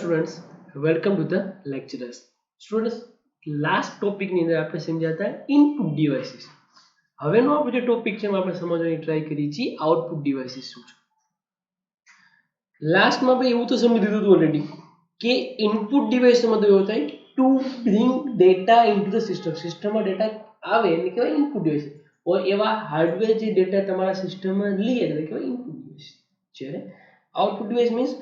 Students, welcome to the lecturers. Students, last ટોપિકની અંદર આપણે સમજ્યા હતા ઇનપુટ ડિવાઇસીસ. હવેનો આપણો જે ટોપિક છે એમાં આપણે સમજવાની ટ્રાય કરી છીએ આઉટપુટ ડિવાઇસીસ શું છે. લાસ્ટમાં આપણે એવું તો સમજી દીધું હતું ઓલરેડી કે ઇનપુટ ડિવાઇસનો મતલબ એવો થાય to bring data into the system. સિસ્ટમમાં ડેટા આવે એને કહેવાય ઇનપુટ ડિવાઇસ. ઓર એવા હાર્ડવેર જે ડેટા તમારા સિસ્ટમમાં લે એને કહેવાય ઇનપુટ ડિવાઇસ. જ્યારે output device means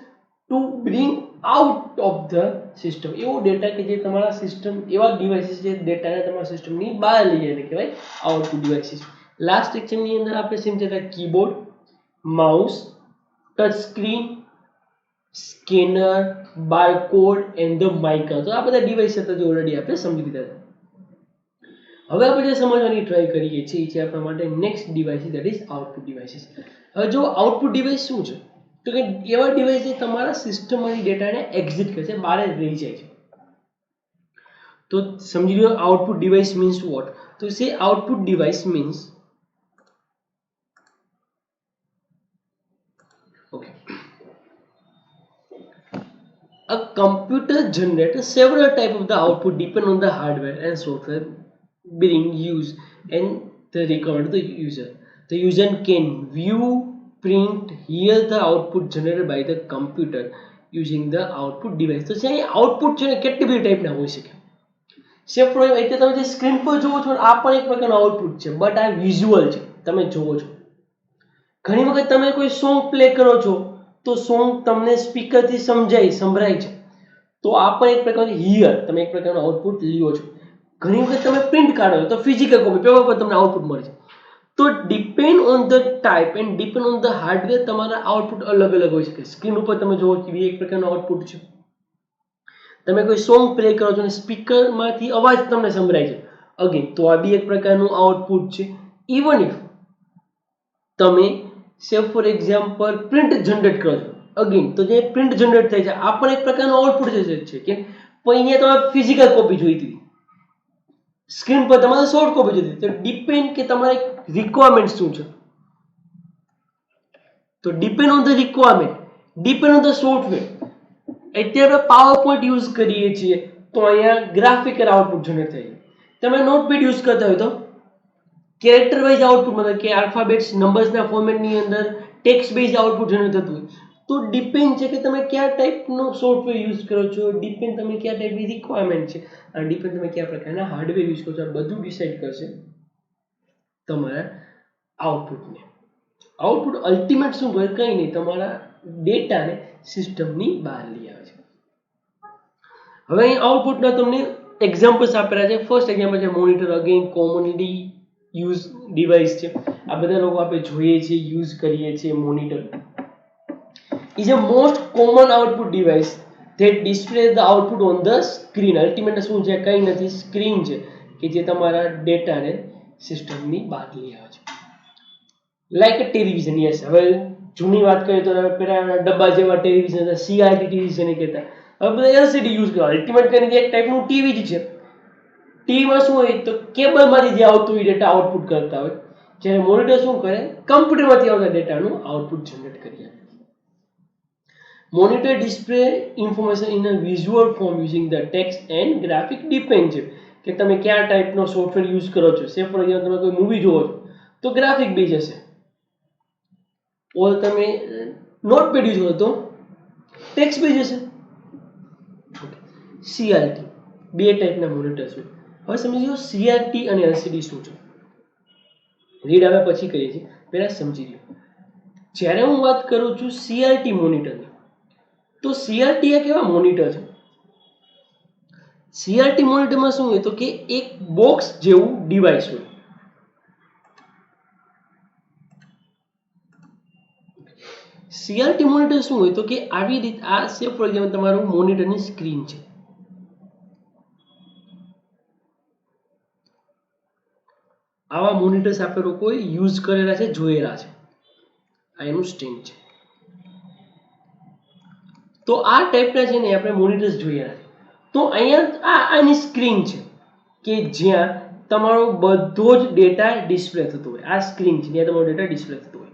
to bring out of the system. એવો ડેટા કે જે તમારા સિસ્ટમ, એવા ડિવાઇસીસ જે ડેટાને તમારા સિસ્ટમની બહાર લઈ જાય એને કહેવાય આઉટપુટ ડિવાઇસીસ. લાસ્ટ લેક્ચરની અંદર આપણે સમજ્યા હતા keyboard, mouse, touch screen, scanner, barcode and the mica. તો આ બધા ડિવાઇસ હતા જે ઓલરેડી આપણે સમજી લીધા હતા. હવે આપણે જે સમજવાની ટ્રાય કરીએ છીએ છે આપણા માટે next device that is output devices. હવે જો આઉટપુટ ડિવાઇસ શું છે તો કે એવા ડિવાઇસ જે તમારા સિસ્ટમમાંથી ડેટાને એક્ઝિટ કરે છે, બહાર રહી જાય છે. તો સમજી લો આઉટપુટ ડિવાઇસ મીન્સ વોટ. તો સે output device means okay, a computer generates several type of the output depend on the hardware and software being used and the record the user. The user can view, print, hear the output generated by the computer using the output device. તો છે output છે ને કેટલી બધી ટાઈપના હોઈ શકે. સે ફોર એટલે તમે જે સ્ક્રીન પર જોવો છો આ પણ એક પ્રકારનું આઉટપુટ છે, બટ આ વિઝ્યુઅલ છે, તમે જોવો છો. ઘણી વખત તમે કોઈ સોંગ પ્લે કરો છો તો સોંગ તમને સ્પીકરથી સંભળાય છે, તો આ પણ એક પ્રકારનું હિયર, તમે એક પ્રકારનું આઉટપુટ લ્યો છો. ઘણી વખત તમે પ્રિન્ટ કાઢો તો ફિઝિકલ કોપી પેપર પર તમને આઉટપુટ મળે છે. તો depend on the type and depend on the hardware તમારા આઉટપુટ અલગ અલગ હોઈ શકે. સ્ક્રીન ઉપર તમે જોવો કે એક પ્રકારનું આઉટપુટ છે. તમે કોઈ સોંગ પ્લે કરો છો અને સ્પીકરમાંથી અવાજ તમને સંભળાય છે, અગેન તો આ બી એક પ્રકારનું આઉટપુટ છે. ઇવન ઇફ તમે સે ફોર એક્ઝામ્પલ પ્રિન્ટ જનરેટ કરો છો, અગેન તો જે પ્રિન્ટ જનરેટ થાય છે આ પણ એક પ્રકારનું આઉટપુટ છે કે પણ અહીંયા તમે ફિઝિકલ કોપી જોઈતી, સ્ક્રીન પર તમારે સોફ્ટ કોપી જોઈતી. તો ડિપેન્ડ કે તમારે રિક્વાયરમેન્ટ શું છે. તો depend on the requirement, depend on the software. અત્યારે આપણે પાવર પોઈન્ટ યુઝ કરીએ છીએ તો અહીંયા ગ્રાફિકલ આઉટપુટ જનરેટ થાય છે. તમે નોટપેડ યુઝ કરતા હોય તો કેરેક્ટર વાઇઝ આઉટપુટ, મતલબ કે આલ્ફાબેટ્સ નંબર્સના ફોર્મેટની અંદર ટેક્સ્ટ બેઝ આઉટપુટ જનરેટ થતું હોય. તો ડિપેન્ડ છે કે તમે કયા ટાઈપનો સોફ્ટવેર યુઝ કરો છો, ડિપેન્ડ તમે કયા ટાઈપની રિક્વાયરમેન્ટ છે, અને ડિપેન્ડ તમે કયા પ્રકારના હાર્ડવેર યુઝ કરો છો. આ બધું ડિસાઇડ કરશે તમારા આઉટપુટને. આઉટપુટ અલ્ટિમેટ શું કરે, કંઈ નહીં, તમારા ડેટાને સિસ્ટમની બહાર લઈ આવે છે. હવે અહીં આઉટપુટના તમને એક્ઝામ્પલ્સ આપેલા છે. ફર્સ્ટ એક્ઝામ્પલ છે monitor, again commonly use device છે. આ બધા લોકો આપણે જોઈએ છીએ, યુઝ કરીએ છીએ. Monitor is a most common output device that displays the output on the screen. Ultimate શું છે, કંઈ નથી, સ્ક્રીન છે કે જે તમારા ડેટાને સિસ્ટમની બહાર લઈ આવે છે. લાઈક અ ટેલિવિઝન. યસ, હવે જૂની વાત કરીએ તો પેલા ડબ્બા જેવા ટેલિવિઝન હતા, CRT ટીવી જેને કહેતા. હવે બધા LCD યુઝ કરે. અલ્ટિમેટ કરીને એક ટાઈપનું ટીવી જ છે. ટીવીમાં શું હોય તો કેબલમાંથી જે આવતું હોય ડેટા આઉટપુટ કરતા હોય, જ્યારે મોનિટર શું કરે, કમ્પ્યુટરમાંથી આવતા ડેટાનું આઉટપુટ જનરેટ કરી આપે. Monitor display information in a visual form using the text and graphic. Depend છે કે તમે કયા ટાઈપનો સોફ્ટવેર યુઝ કરો છો. સે ફોર એક્ઝામ્પલ તમે કોઈ મૂવી જોવો છો તો ગ્રાફિક બેઝ હશે, ઓર તમે નોટપેડ યુઝ કરો તો ટેક્સ્ટ બેઝ હશે. CRT બે ટાઈપના મોનિટર્સ હોય. હવે સમજી લો CRT અને LCD શું છે. રીડ આવે પછી કરીએ છીએ, પહેલા સમજી લો. જ્યારે હું વાત કરું છું CRT મોનિટરની, તો CRT એક એવા મોનિટર છે. CRT મોનિટરમાં શું હોય તો કે એક બોક્સ જેવું ડિવાઇસ હોય. CRT મોનિટર શું હોય તો કે આવી રીતે, આ સે ફોર એક્ઝામ્પલ તમારું મોનિટરની સ્ક્રીન છે. આવા મોનિટર્સ આપણે લોકોએ યુઝ કરેલા છે, જોયેલા છે. આ એનું સ્ટેન્ડ છે. તો આ ટાઈપના છે ને આપણે મોનિટર્સ જોયેલા છે. તો અહીંયા આની સ્ક્રીન છે કે જ્યાં તમારો બધો જ ડેટા ડિસ્પ્લે થતો હોય. આ સ્ક્રીન છે જ્યાં તમારો ડેટા ડિસ્પ્લે થતો હોય.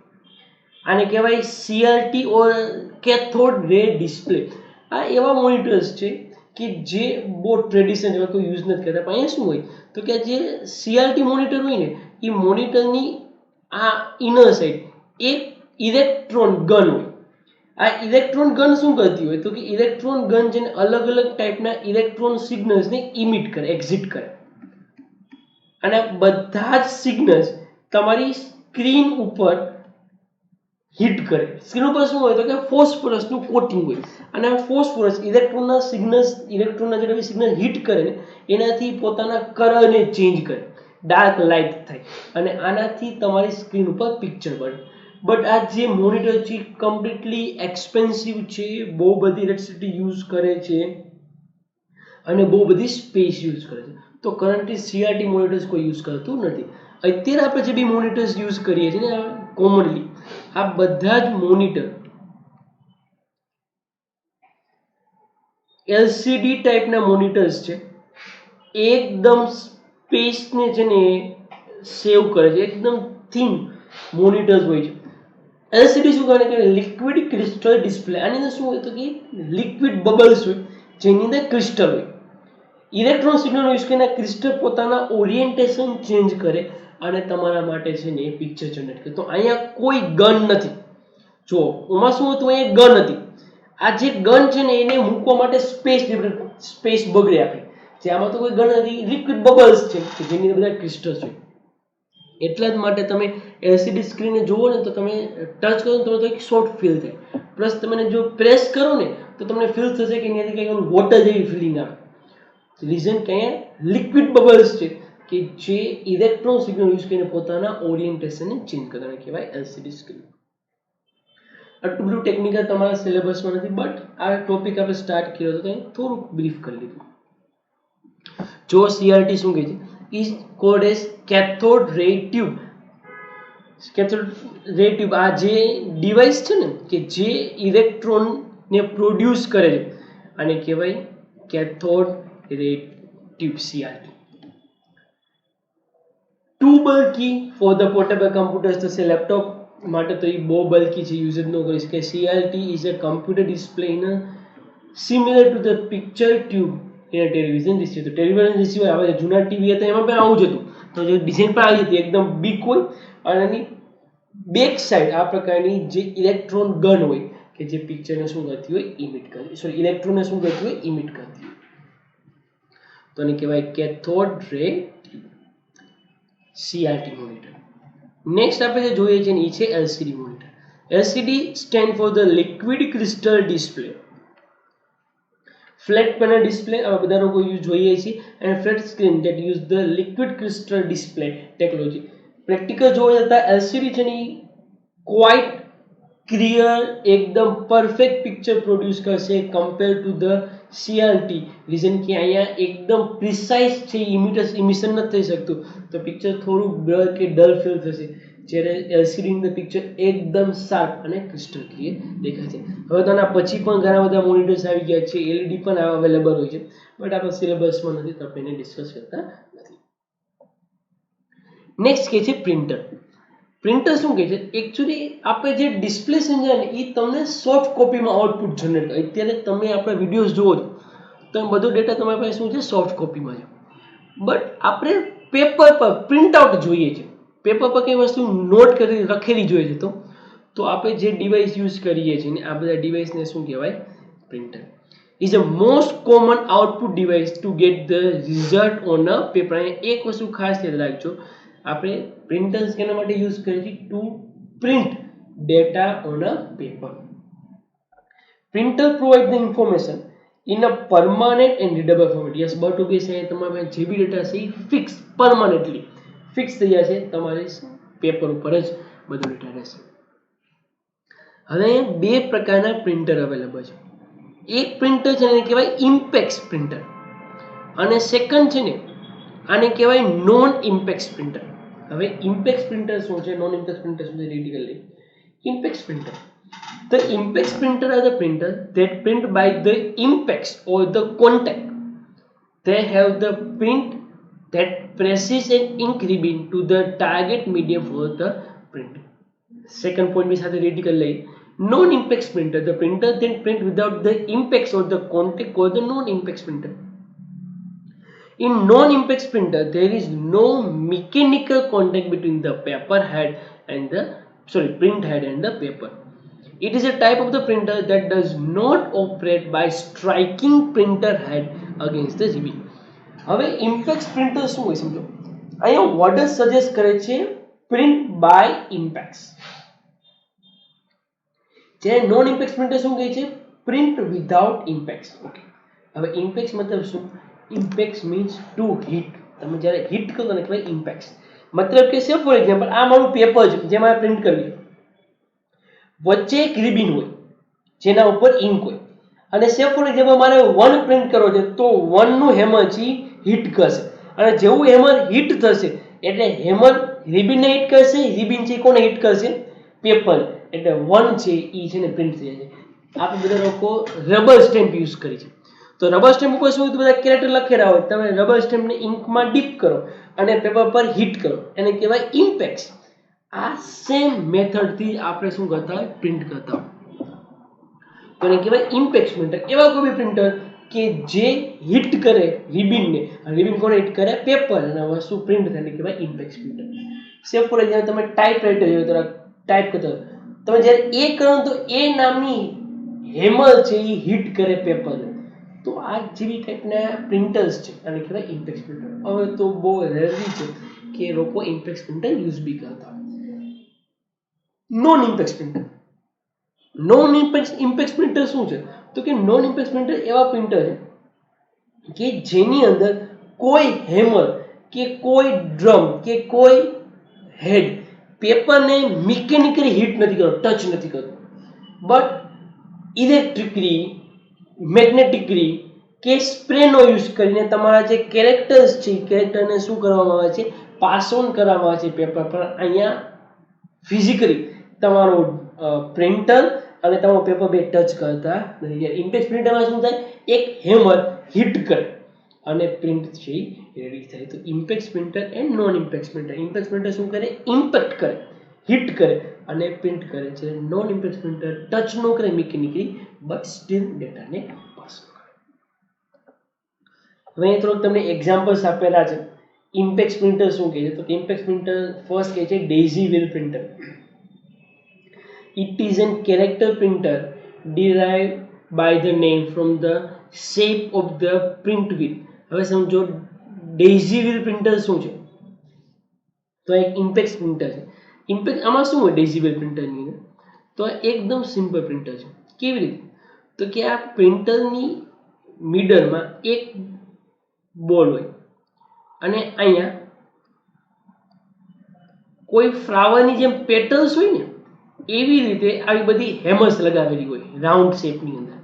આને કહેવાય CRT ઓર કેથોડ રે ડિસ્પ્લે. આ એવા મોનિટર્સ છે કે જે બહુ ટ્રેડિશનલ જેવા કોઈ યુઝ નથી કરતા. પણ અહીંયા શું હોય તો કે જે CRT મોનિટર હોય ને એ મોનિટરની આ ઇનર સાઈડ એક ઇલેક્ટ્રોન ગન હોય. આ ઇલેક્ટ્રોન ગન શું કરતી હોય તો કે ઇલેક્ટ્રોન ગન જેને અલગ અલગ ટાઈપના ઇલેક્ટ્રોન સિગ્નલ્સને ઇમિટ કરે, એક્ઝિટ કરે, અને બધા જ સિગ્નલ્સ તમારી સ્ક્રીન ઉપર હિટ કરે. સ્ક્રીન ઉપર શું હોય તો કે ફોસ્ફરસનું કોટિંગ હોય, અને આ ફોસ્ફરસ ઇલેક્ટ્રોનના સિગ્નલ હિટ કરે ને એનાથી પોતાના કલરને ચેન્જ કરે, ડાર્ક લાઇટ થાય, અને આનાથી તમારી સ્ક્રીન ઉપર પિક્ચર બને. બટ આ જે મોનિટર છે કમ્પ્લીટલી એક્સપેન્સિવ છે, બહુ બધી ઇલેક્ટ્રિસિટી યુઝ કરે છે અને બહુ બધી સ્પેસ યુઝ કરે છે. તો કરન્ટલી CRT મોનિટર્સ કોઈ યુઝ કરતું નથી. અત્યારે આપણે જે બી મોનિટર્સ યુઝ કરીએ છીએ ને કોમનલી, આ બધા જ મોનિટર LCD ટાઈપના મોનિટર્સ છે. એકદમ સ્પેસને છે ને સેવ કરે છે, એકદમ થિન મોનિટર્સ હોય છે. LCD શું કરે કે લિક્વિડ ક્રિસ્ટલ ડિસ્પ્લે. આની અંદર શું હોય તો કે લિક્વિડ બબલ્સ હોય જેની અંદર ક્રિસ્ટલ હોય. ઇલેક્ટ્રોન સિગ્નલ યુઝ કરીને ક્રિસ્ટલ પોતાના ઓરિએન્ટેશન ચેન્જ કરે અને તમારા માટે છે ને એ પિક્ચર જનરેટ કરે. તો અહીંયા કોઈ ગન નથી. જો એમાં શું હતું, અહીંયા ગન હતી. આ જે ગન છે ને એને મૂકવા માટે સ્પેસ બગડે આપે. જે આમાં તો કોઈ ગન નથી, લિક્વિડ બબલ્સ છે કે જેની અંદર બધા ક્રિસ્ટલ્સ હોય. એટલા જ માટે તમે LCD સ્ક્રીનને જુઓ ને તો તમે ટચ કરો તો એક સોફ્ટ ફીલ થાય. પ્લસ તમે જો પ્રેસ કરો ને તો તમને ફીલ થશે કે એનાથી કંઈક વોટર જેવી ફિલિંગ આવે. રીઝન કે અહીંયા લિક્વિડ બબલ્સ છે કે જે ઇલેક્ટ્રોન સિગ્નલ યુઝ કરીને પોતાના ઓરિએન્ટેશનને ચેન્જ કરવાને કહેવાય LCD સ્ક્રીન. આટલું બધું ટેકનિકલ તમારા સિલેબસમાં નથી, બટ આ ટોપિક આપણે સ્ટાર્ટ કર્યો હતો તો થોડુંક બ્રીફ કરી લીધું. જો CRT શું કહે છે, is called as cathode ray tube. Cathode ray tube આ જે ડિવાઇસ છે ને કે જે ઇલેક્ટ્રોનને પ્રોડ્યુસ કરે છે આને કહેવાય cathode ray tube, CRT. Too bulky for the portable computers. તો લેપટોપ માટે તો એ બહુ બલ્કી છે, યુઝ જ ન કરી શકે. CRT is a computer display in similar to the picture tube in a television receiver. તો ટેલિવિઝન રિસીવર આવે છે, જૂના ટીવી હતા એમાં પણ આવું જ હતું. તો જે ડિઝાઇન પણ આવી હતી એકદમ બીક હોય અને એની બેક સાઈડ આ પ્રકારની જે ઇલેક્ટ્રોન ગન હોય કે જે પિક્ચરને શું કરતી હોય, ઇમિટ કરતી, સોરી ઇલેક્ટ્રોનને શું કરતી હોય, ઇમિટ કરતી હોય. તો એને કહેવાય કેથોડ રે CRT મોનિટર. નેક્સ્ટ આપણે જે જોઈએ છે એ છે LCD monitor. LCD stand for the liquid crystal display. Flat panel display આવા બધા લોકો યુઝ જોઈએ છે, અને flat screen that use the liquid crystal display technology. Practical જોવા જતા LCD છે ને ક્વાઇટ ક્લિયર, એકદમ પરફેક્ટ પિક્ચર પ્રોડ્યુસ કરશે compare to the CRT. Reason કે અહીંયા એકદમ પ્રિસાઇઝ છે, ઇમિશન નથી થઈ શકતું, તો પિક્ચર થોડું બ્લર કે ડલ ફીલ થશે. જ્યારે LCD ની પિક્ચર એકદમ શાર્પ અને ક્રિસ્ટલ ક્લિયર દેખાય છે. હવે તો આના પછી પણ ઘણા બધા મોનિટર્સ આવી ગયા છે, LED પણ અવેલેબલ હોય છે, બટ આપણા સિલેબસમાં નથી તો આપણે એને ડિસ્કસ કરતા નથી. નેક્સ્ટ કે છે પ્રિન્ટર. પ્રિન્ટર શું કહે છે, એકચ્યુઅલી આપણે જે ડિસ્પ્લે સમજાય ને એ તમને સોફ્ટ કોપીમાં આઉટપુટ જનરેટ કરે. અત્યારે તમે આપણા વિડીયોઝ જુઓ છો તો બધો ડેટા તમારી પાસે શું છે, સોફ્ટ કોપીમાં છે. બટ આપણે પેપર પર પ્રિન્ટ આઉટ જોઈએ છે, પેપર પર કઈ વસ્તુ નોટ કરી લખેલી જોઈએ છે, તો આપણે જે ડિવાઇસ યુઝ કરીએ છીએ ને આ બધા ડિવાઇસને શું કહેવાય, printer. Is a most common output device to get the result on a paper. એક વસ્તુ ખાસ યાદ રાખજો, આપણે પ્રિન્ટર્સ કેના માટે યુઝ કરીએ છીએ, to print data on a paper. Printer provide the information in a permanent and readable format. Yes, but okay છે તમારે જે બી ડેટા છે એ ફિક્સ, પરમાનન્ટલી ફિક્સ થઈ જશે, તમારે પેપર ઉપર જ બધો ડેટા રહેશે. હવે બે પ્રકારના પ્રિન્ટર અવેલેબલ છે. એક પ્રિન્ટર છે એને કહેવાય ઇમ્પેક્સ પ્રિન્ટર, અને સેકન્ડ છે ને આને કહેવાય નોન ઇમ્પેક્સ પ્રિન્ટર. હવે ઇમ્પેક્સ પ્રિન્ટર શું છે, નોન ઇમ્પેક્સ પ્રિન્ટર શું છે, રેડી કરી લઈએ. ઇમ્પેક્સ printer, the impex printer are the printer that print by the impex or the contact. They have the print that presses an ink ribbon to the target medium for the printing. Second point भी સાથે ready કરી લઈએ Non-impex printer, the printer then print without the impex or the contact called the non-impex printer. In non-impex printer, there is no mechanical contact between the paper head and the print head and the paper. It is a type of the printer that does not operate by striking printer head against the ribbon. હવે ઇમ્પેક્સ printer શું હોય સમજો. અહીંયા what suggest કરે છે print by ઇમ્પેક્સ. જે non impact printer શું કહે છે પ્રિન્ટ વિધાઉટ ઇમ્પેક્સ. ઓકે, હવે ઇમ્પેક્સ મતલબ શું? Impacts means to hit. તમે જ્યારે હિટ કરો ને કહેવાય ઇમ્પેક્સ. મતલબ કે છે ફોર એક્ઝામ્પલ આ મારું પેપર છે જેમાં પ્રિન્ટ કરવી, વચ્ચે એક રિબિન હોય જેના ઉપર ઇન્ક હોય, અને સે ફોર એક્ઝામ્પલ મારે 1 પ્રિન્ટ કરવો છે તો 1 નું હેમર છે હિટ કરશે, અને જેવું હેમર હિટ થશે એટલે હેમર રિબિનને હિટ કરશે, રિબિન છે કોને હિટ કરશે? પેપર. એટલે 1 છે ઈ છે ને પ્રિન્ટ થઈ જાય છે. આપણે બધા લોકો રબર સ્ટેમ્પ યુઝ કરી છે, તો રબર સ્ટેમ્પ ઉપર શું બધા કેરેક્ટર લખેલા હોય, તમે રબર સ્ટેમ્પને ઇન્કમાં ડીપ કરો અને પેપર પર હિટ કરો, એને કહેવાય ઇમ્પેક્સ. આ સેમ મેથડથી આપણે શું કરતા હોય પ્રિન્ટ કરતા હોય, તો એને કહેવાય ઇમ્પેક્સ પ્રિન્ટર. એવા કોઈ બી પ્રિન્ટર કે જે હિટ કરે રિબિનને, રિબિન કોને હિટ કરે? પેપર, અને વસ્તુ પ્રિન્ટ થાય એટલે કહેવાય impacts printer. Same for example તમે ટાઈપ રાઇટર જો ટાઈપ કરતા હોય, તમે જ્યારે એ કરો તો એ નામની હેમર છે એ હિટ કરે પેપરને, તો આ જેવી ટાઈપના પ્રિન્ટર્સ છે અને કહેવાય ઇમ્પેક્સ પ્રિન્ટર. હવે તો બહુ રેરલી છે કે લોકો ઇમ્પેક્સ પ્રિન્ટર યુઝ બી કરતા હોય. Non impact printer. Non impact printer શું છે? તો કે નોન ઇમ્પેક્સ પ્રિન્ટર એવા પ્રિન્ટર છે કે જેની અંદર કોઈ હેમર કે કોઈ ડ્રમ કે કોઈ હેડ પેપરને મિકેનિકલી હિટ નથી કરતો, ટચ નથી કરતો, બટ ઇલેક્ટ્રિકલી, મેગ્નેટિકલી કે સ્પ્રેનો યુઝ કરીને તમારા જે કેરેક્ટર્સ છે કેરેક્ટરને શું કરવામાં આવે છે? પાસ ઓન કરવામાં આવે છે પેપર પર. અહીંયા ફિઝિકલી તમારો પ્રિન્ટર અને તમારો પેપર બે ટચ કરતા નથી. ઇમ્પેક્સ પ્રિન્ટરમાં શું થાય? એક હેમર હિટ કરે અને પ્રિન્ટ છે રેડી થાય. તો ઇમ્પેક્સ printer and non impact printer. ઇમ્પેક્સ printer શું કરે? ઇમ્પેક્ટ કરે, હિટ કરે અને પ્રિન્ટ કરે છે. નોન ઇમ્પેક્સ પ્રિન્ટર ટચ નો કરે મિકેનિકલી, બટ સ્ટીલ ડેટાને પાસ કરે. હવે અહીં થોડુંક તમને એક્ઝામ્પલ્સ આપેલા છે. ઇમ્પેક્સ પ્રિન્ટર શું કહે છે? તો ઇમ્પેક્સ પ્રિન્ટર ફર્સ્ટ કહે છે daisy wheel printer. It is a character printer derived by the name from the shape of the print wheel. હવે સમજો ડેઝી વ્હીલ પ્રિન્ટર શું છે? તો એક ઇમ્પેક્સ પ્રિન્ટર છે. ઇમ્પેક્સ આમાં શું હોય ડેઝી વ્હીલ પ્રિન્ટરની અંદર? તો એકદમ સિમ્પલ પ્રિન્ટર છે. કેવી રીતે? તો કે આ પ્રિન્ટરની મિડલમાં એક બોલ હોય અને અહીંયા કોઈ ફ્લાવરની જેમ પેટલ્સ હોય ને એવી રીતે આવી બધી હેમર્સ લગાવેલી હોય રાઉન્ડ શેપની અંદર.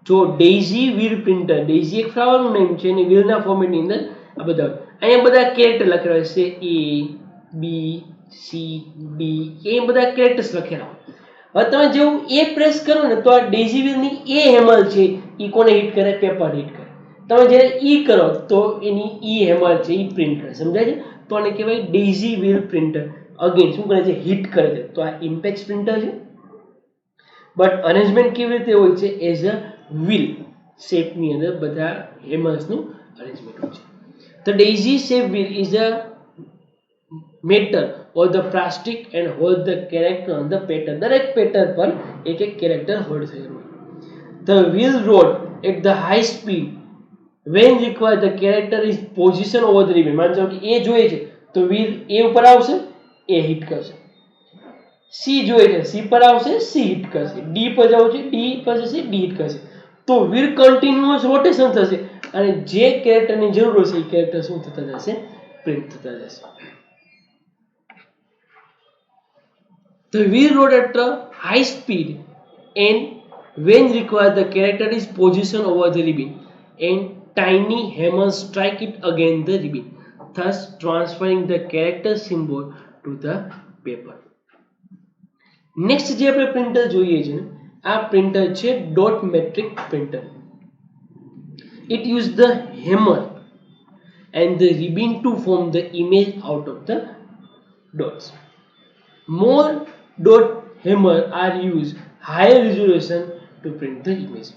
જો ડેઝી વ્હીલ પ્રિન્ટર, ડેઝી એક ફ્લાવરનું નેમ છે અને વ્હીલના ફોર્મેટની અંદર આ બધા અહીંયા બધા કેરેક્ટર લખેલા હોય છે, એ બી સી ડી, એ બધા કેરેક્ટર્સ લખેલા હોય. હવે તમે જેવું એ પ્રેસ કરો ને તો આ ડેઝી વ્હીલની એ હેમર છે એ કોને હિટ કરે? પેપર હિટ કરે. તમે જ્યારે ઈ કરો તો એની ઈ હેમર છે એ પ્રિન્ટ કરે. સમજાય છે? તો આને કહેવાય ડેઝી વ્હીલ પ્રિન્ટર. અગેન શું કરે છે? હિટ કરે છે. તો આ ઇમ્પેક્સ પ્રિન્ટર છે, બટ અરેન્જમેન્ટ કેવી રીતે હોય છે? એઝ અ વ્હીલ શેપની અંદર બધા હેમર્સનું અરેન્જમેન્ટ હોય છે. The daisy shaped wheel is a metal or the plastic and hold the character on the pattern. દરેક પેટર્ન પર એક એક કેરેક્ટર હોલ્ડ થયેલું હોય. The wheel roll at the high speed when required. The character is position over the ribbon. માનો કે એ જોઈએ છે તો વ્હીલ એ ઉપર આવશે, એ હિટ કરશે. સી જોઈએ છે, સી પર આવશે, સી હિટ કરશે. ડી પર જવું છે, ડી પર જશે, ડી હિટ કરશે. તો વ્હીલ કન્ટિન્યુઅસ રોટેશન થશે અને જે કેરેક્ટરની જરૂર હશે એ કેરેક્ટર શું થતા જશે? પ્રિન્ટ થતા જશે. The wheel roll at a high speed and when required the character is positioned over the ribbon and tiny hammers strike it against the ribbon, thus transferring the character symbol to the paper. Next જે આપણે printer જોઈએ છે આ printer છે dot matrix printer. It uses the hammer and the ribbon to form the image out of the dots. More dot hammer are used higher resolution to print the image.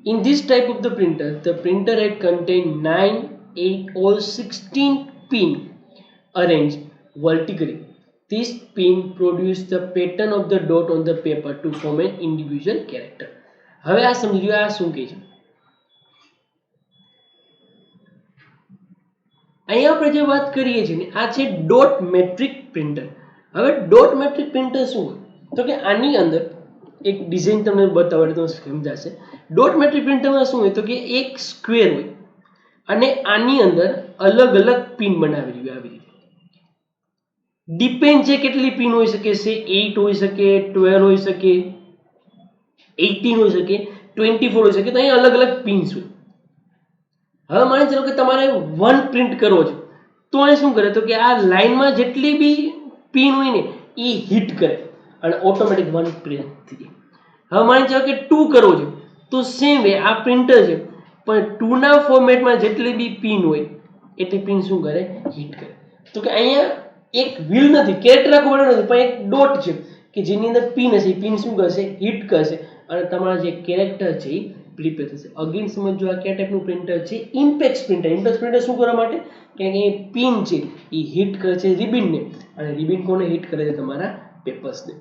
In this type of the printer had contained 9, 8 or 16 pin arranged vertically. This pin produce the pattern of the dot on the paper to form an individual character. હવે આ સમજી લો આ શું કહે છે. અહીંયા આપણે જે વાત કરીએ છીએ ને આ છે ડોટ મેટ્રિક પ્રિન્ટર. હવે ડોટ મેટ્રિક પ્રિન્ટર શું હોય તો કે આની અંદર એક ડિઝાઇન તમને બતાવડે તો સમજાશે. ડોટ મેટ્રિક પ્રિન્ટરમાં શું હોય તો કે એક સ્ક્વેર હોય અને આની અંદર અલગ અલગ પિન બનાવેલી હોય આવી રીતે. ડિપેન્ડ છે કેટલી પિન હોઈ શકે છે, 8 હોઈ શકે, 12 હોઈ શકે, 18 હોઈ શકે, 24 હોઈ શકે. તો અહીંયા અલગ અલગ પિન્સ હોય. હવે માની ચાલો કે તમારે 1 પ્રિન્ટ કરવો છે તો અહીં શું કરે તો કે આ લાઈનમાં જેટલી બી પિન હોય ને એ હિટ કરે અને ઓટોમેટિક 1 પ્રિન્ટ થઈ જાય. હવે માની ચાલો કે 2 કરવો છે તો સેમ વે આ પ્રિન્ટર છે પણ 2 ના ફોર્મેટમાં જેટલી બી પિન હોય એટલી પિન શું કરે હિટ કરે. તો કે અહીંયા એક વ્હીલ નથી, કેરેક્ટર આખું બનેલું નથી પણ એક ડોટ છે કે જેની અંદર પિન હશે. પિન શું કરશે હિટ કરશે અને તમારા જે કેરેક્ટર છે એ પ્રિપેર થશે. અગેન સમજો આ કયા ટાઈપનું પ્રિન્ટર છે ઇમ્પેક્સ પ્રિન્ટર. ઇમ્પેક્સ પ્રિન્ટર શું કરવા માટે કે એ પિન છે એ હિટ કરે છે રિબિનને અને રિબિન કોને હિટ કરે છે તમારા પેપર્સને.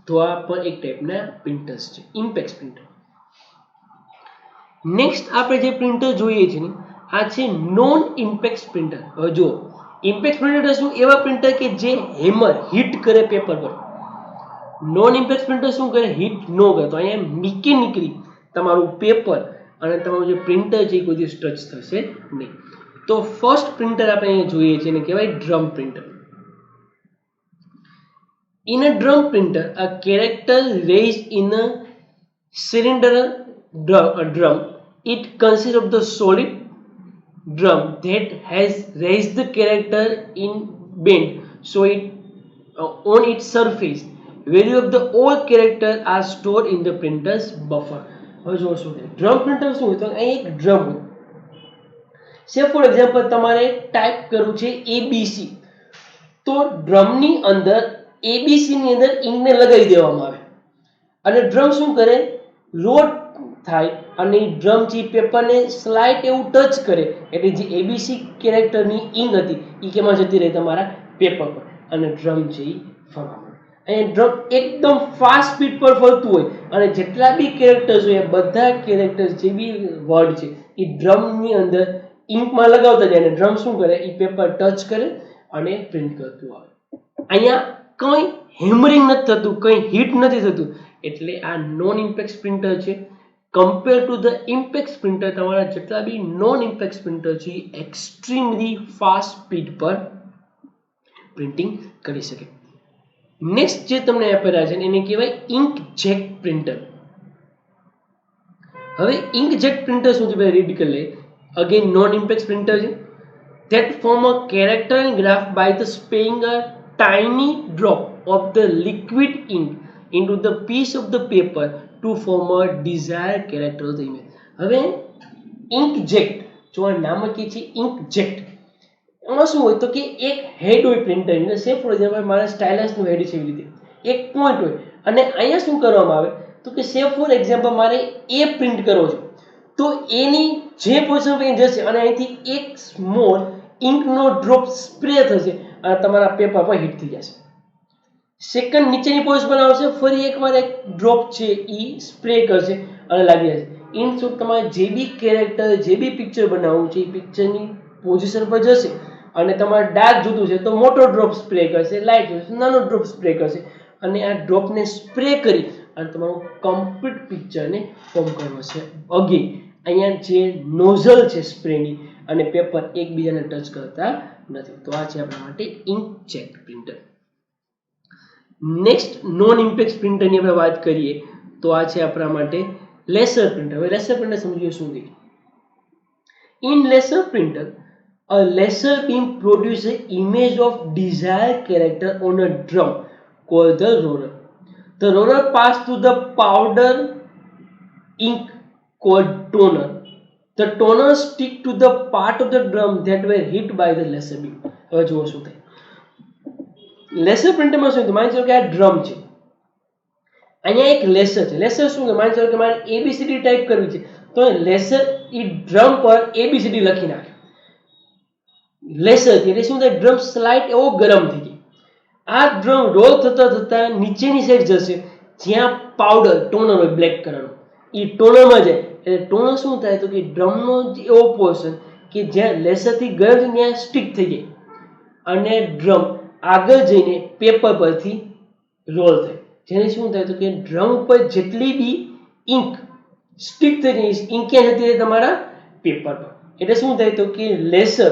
તો આ પણ એક ટાઈપના પ્રિન્ટર્સ છે ઇમ્પેક્સ પ્રિન્ટર. નેક્સ્ટ આપણે જે પ્રિન્ટર જોઈએ છે ને આ છે નોન ઇમ્પેક્સ પ્રિન્ટર. હવે જો ઇમ્પેક્સ પ્રિન્ટર શું એવા પ્રિન્ટર કે જે હેમર હિટ કરે પેપર પર. નોન ઇમ્પેક્સ પ્રિન્ટર શું કરે હિટ ન કરે. તો અહીંયા મિકેનિકલી તમારું પેપર અને તમારું જે પ્રિન્ટર છે એ કોઈ દિવસ ટચ થશે નહીં. તો ફર્સ્ટ પ્રિન્ટર આપણે અહીંયા જોઈએ છીએ એને કહેવાય drum printer. In a drum printer, a character raised in a cylinder drum. It consists of the solid drum that has raised the character in bend, so it on its surface. Value of the all character are stored in the printer's buffer. હવે જો શું થાય drum printer શું હોય તો અહીં એક drum હોય. સે ફોર એક્ઝામ્પલ તમારે ટાઈપ કરવું છે ABC તો ડ્રમની અંદર એબીસી ની અંદર ઇંકને લગાવી દેવામાં આવે અને ડ્રમ શું કરે લોડ થાય અને ડ્રમ જે પેપરને સ્લાઇટ એવું ટચ કરે એટલે જે એબીસી કેરેક્ટરની ઇંક હતી એ કેમાં જતી રહે તમારા પેપર પર અને ડ્રમ છે એ ફરવા માંડે. અહીંયા ડ્રમ એકદમ ફાસ્ટ સ્પીડ પર ફરતું હોય અને જેટલા બી કેરેક્ટર્સ હોય બધા કેરેક્ટર્સ જે બી વર્ડ છે એ ડ્રમની અંદર ઇંકમાં લગાવતા જાય અને ડ્રમ શું કરે એ પેપર ટચ કરે અને પ્રિન્ટ કરતું આવે. અહીંયા કંઈ હેમરિંગ નથી થતું, કંઈ હિટ નથી થતું એટલે આ નોન ઇમ્પેક્સ પ્રિન્ટર છે. કમ્પેર ટુ ધ ઇમ્પેક્સ પ્રિન્ટર તમારા જેટલા બી નોન ઇમ્પેક્સ પ્રિન્ટર છે એક્સ્ટ્રીમલી ફાસ્ટ સ્પીડ પર પ્રિન્ટિંગ કરી શકે. નેક્સ્ટ જે તમને આપેલા છે એને કહેવાય ઇન્કજેટ પ્રિન્ટર. હવે ઇન્કજેટ પ્રિન્ટર શું છે ભાઈ રીડ કરી લે. અગેન નોન ઇમ્પેક્સ પ્રિન્ટર છે. that form a character and graph by the spraying a tiny drop of the liquid ink into the piece of the paper to form a desired character of the image. હવે inkjet જો આ નામ કે છે inkjet એમાં શું હોય તો કે એક હેડ હોય પ્રિન્ટર ની સે ફોર એક્ઝામ્પલ મારા સ્ટાઇલસ નું હેડ છે એવી રીતે એક પોઈન્ટ હોય અને અહીંયા શું કરવામાં આવે તો કે સે ફોર એક્ઝામ્પલ મારે એ પ્રિન્ટ કરવો છે તો એની જે પોઝિશન પર જશે અને અહીંથી એક સ્મોલ ઇંકનો ડ્રોપ સ્પ્રે થશે અને તમારા પેપર પર હિટ થઈ જશે. સેકન્ડ નીચેની પોઝિશન પર આવશે ફરી એકવાર એક ડ્રોપ છે એ સ્પ્રે કરશે અને લાગી જશે. ઇન શોર્ટ તમારે જે બી કેરેક્ટર જે બી પિક્ચર બનાવવું છે એ પિક્ચરની પોઝિશન પર જશે અને તમારે ડાર્ક જોતું છે તો મોટો ડ્રોપ સ્પ્રે કરશે, લાઇટ જોતું નાનો ડ્રોપ સ્પ્રે કરશે અને આ ડ્રોપને સ્પ્રે કરી અને તમારું કમ્પ્લીટ પિક્ચરને ફોર્મ કરવો છે. અગેન અહીંયા જે નોઝલ છે સ્પ્રેની અને પેપર એકબીજાને ટચ કરતા નથી. તો આ છે આપણા માટે inkjet printer. Next non impact પ્રિન્ટરની આપણે વાત કરીએ તો આ છે આપણા માટે લેસર પ્રિન્ટર. હવે લેસર પ્રિન્ટર સમજીએ શું છે. In laser printer a laser beam produces an image of desired character on a drum called the roller. The roller passes through the powder ink called toner. The toner stick to the part of the drum that were hit by the laser beam. હવે જુઓ શું થાય. Laser પ્રિન્ટરમાં શું થાય માની લો કે આ drum છે અહીંયા એક લેસર છે. લેસર શું છે? માની લો કે મારે એબીસીડી ટાઈપ કરવી છે, તો લેસર એ ડ્રમ પર એબીસીડી લખી નાખે. લેસર એટલે શું થાય? ડ્રમ સ્લાઇટ એવો ગરમ થઈ જાય. આ ડ્રમ રોલ થતા થતા નીચેની સાઈડ જશે, જ્યાં પાવડર ટોનર હોય બ્લેક કલરનો, એ ટોનરમાં જાય. એટલે ટોનર શું થાય? તો કે ડ્રમનો એવો પોર્શન કે જ્યાં લેસરથી ગરમ ત્યાં સ્ટિક થઈ જાય અને ડ્રમ આગળ જઈને પેપર પરથી રોલ થાય. જેને શું થાય? તો કે ડ્રમ ઉપર જેટલી બી ઇંક સ્ટિક થઈ જાય, ઇંક ક્યાં જતી રહે? તમારા પેપર પર. એટલે શું થાય? તો કે લેસર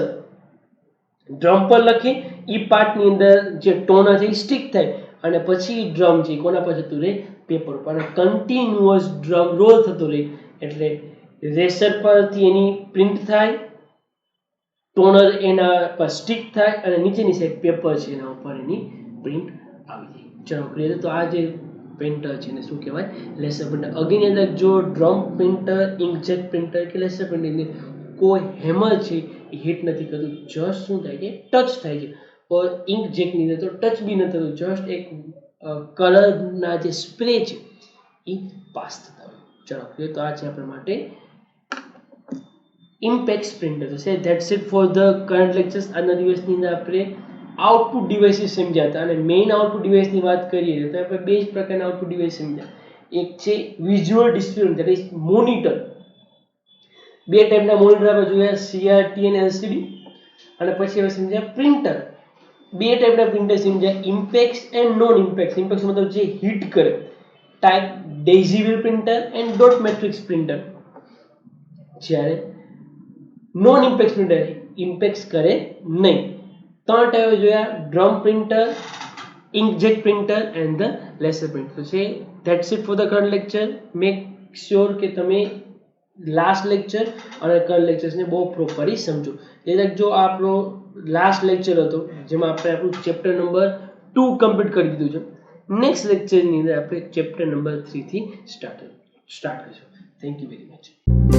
ડ્રમ પર લખે, એ પાર્ટની અંદર જે ટોનર છે એ સ્ટિક થાય અને પછી ડ્રમ છે કોના પર જતું રહે? પેપર પર. અને કન્ટિન્યુઅસ ડ્રમ રોલ થતો રહે. એટલે લેસર પરથી એની પ્રિન્ટ થાય, ટોનર એના પર સ્ટિક થાય અને નીચેની સાઈડ પેપર છે એના ઉપર એની પ્રિન્ટ આવી જાય. ચલો ક્લિયર. તો આ જે પ્રિન્ટર છે એને શું કહેવાય? Laser printer. અગેન અંદર જો ડ્રમ પ્રિન્ટર, ઇન્કજેટ પ્રિન્ટર કે લેસર પ્રિન્ટર કોઈ હેમર છે એ હિટ નથી કરતું, જસ્ટ શું થાય કે ટચ થાય છે. ઓર ઇન્કજેટની અંદર તો ટચ બી નથી થતું, જસ્ટ એક કલરના જે સ્પ્રે છે એ પાસ થતા હોય. ચલો ક્લિયર. તો આ છે આપણા માટે ઇમ્પેક્સ પ્રિન્ટર. તો that's it for the current lectures. આજના દિવસની અંદર આપણે આઉટપુટ ડિવાઇસીસ સમજ્યા હતા અને મેઇન આઉટપુટ ડિવાઇસની વાત કરીએ તો આપણે બે જ પ્રકારના આઉટપુટ ડિવાઇસ સમજ્યા. એક છે visual display, that is monitor. બે ટાઈપના મોનિટર આપણે જોયા, સીઆરટી અને એલસીડી. અને પછી હવે સમજ્યા પ્રિન્ટર. બે ટાઈપના પ્રિન્ટર સમજ્યા, ઇમ્પેક્સ એન્ડ નોન ઇમ્પેક્સ. ઇમ્પેક્સ મતલબ જે હીટ કરે, type daisy wheel printer and dot matrix printer. જ્યારે નોન ઇમ્પેક્સ પ્રિન્ટર ઇમ્પેક્સ કરે નહીં. ત્રણ ટાઈપ જોયા, drum printer, inkjet printer and the laser printer છે. That's it for the current lecture. Make sure કે તમે લાસ્ટ લેક્ચર અને current લેક્ચર્સને બહુ પ્રોપરલી સમજો. એટલે જો આપણો લાસ્ટ લેક્ચર હતો જેમાં આપણે આપણું ચેપ્ટર નંબર 2 કમ્પ્લીટ કરી દીધું છે. નેક્સ્ટ લેક્ચરની અંદર આપણે ચેપ્ટર નંબર 3 થી સ્ટાર્ટ કરીશું. Thank you very much.